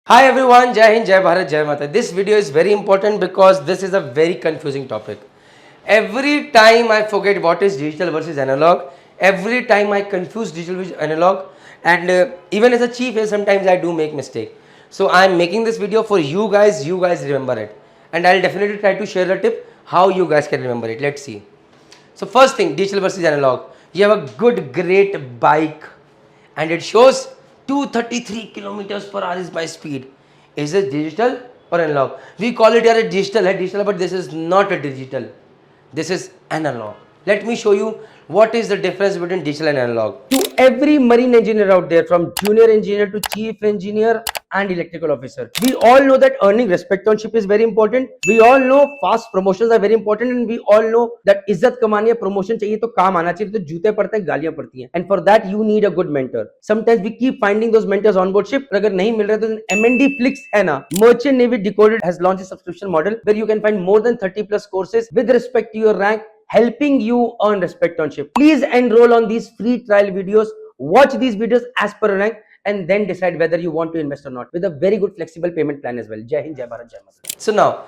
Hi everyone, Jai Hind, Jai Bharat, Jai Mata. This video is very important because this is a very confusing topic. Every time I forget what is digital versus analog, every time I confuse digital with analog, and even as a chief, sometimes I do make mistake. So I am making this video for you guys remember it. And I'll definitely try to share the tip how you guys can remember it. Let's see. So first thing, digital versus analog. You have a good, great bike and it shows 233 kilometers per hour is my speed. Is it digital or analog? We call it here a digital, but this is not a digital. This is analog. Let me show you what is the difference between digital and analog. To every marine engineer out there, from junior engineer to chief engineer and electrical officer, we all know that earning respect on ship is very important. We all know fast promotions are very important, and we all know that इज्जत कमानी है, promotion चाहिए तो काम आना चाहिए, तो जूते पड़ते हैं, गालियां पड़ती हैं, and for that you need a good mentor. Sometimes we keep finding those mentors on board ship, अगर नहीं मिल रहे तो MND Flix है ना, Merchant Navy Decoded has launched a subscription model where you can find more than 30 plus courses with respect to your rank, helping you earn respect on ship. Please enroll on these free trial videos, watch these videos as per rank, and then decide whether you want to invest or not with a very good flexible payment plan as well. Jai Hind, Jai Bharat, Jai Mata. So now,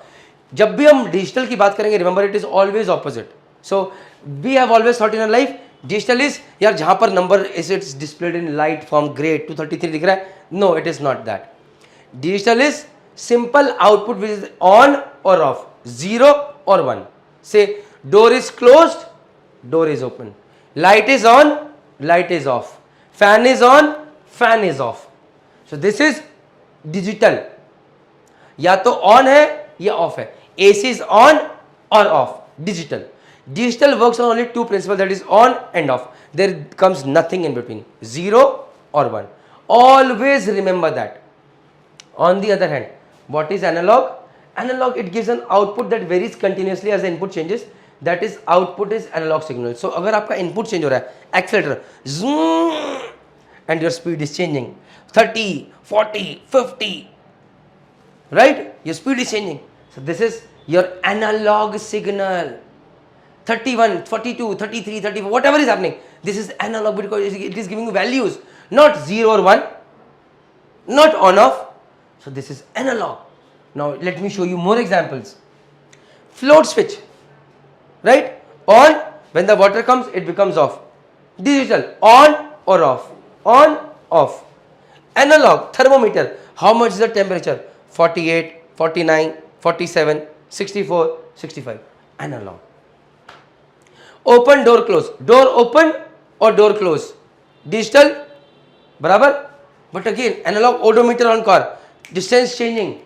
जब भी हम digital की बात करेंगे, remember it is always opposite. So we have always thought in our life digital is यार जहां पर number is its displayed in light form grey 233 दिख रहा है. No, it is not that. Digital is simple output which is on और off, 0 और 1. से door is closed, door is open, light is on, light is off, fan is on, fan is off. So this is digital. या तो on है या off है. AC is on or off. Digital. Digital works on only two principles, that is on and off. There comes nothing in between, 0 or 1. Always remember that. On the other hand, what is analog? Analog, it gives an output that varies continuously as the input changes. That is, output is analog signal. So अगर आपका input change हो रहा है, accelerator zoom and your speed is changing 30, 40, 50, right? Your speed is changing. So this is your analog signal. 31, 42, 33, 34, whatever is happening, this is analog because it is giving you values, not 0 or 1, not on off. So this is analog. Now let me show you more examples. Float switch, right? On, when the water comes it becomes off. Digital, on or off, on, off. Analog, thermometer, how much is the temperature? 48, 49, 47, 64, 65. Analog. Open, door, close. Door open or door close. Digital, barabar. But again, analog, odometer on car. Distance changing.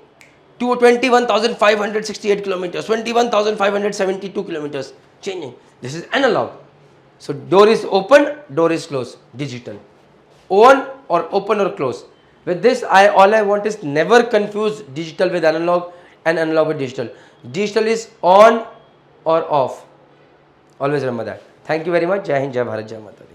21,568 kilometers, 21,572 kilometers. Changing. This is analog. So door is open, door is closed. Digital. On or open or close. With this, all I want is never confuse digital with analog and analog with digital. Digital is on or off. Always remember that. Thank you very much. Jai Hind, Jai Bharat, Jai Mata Di.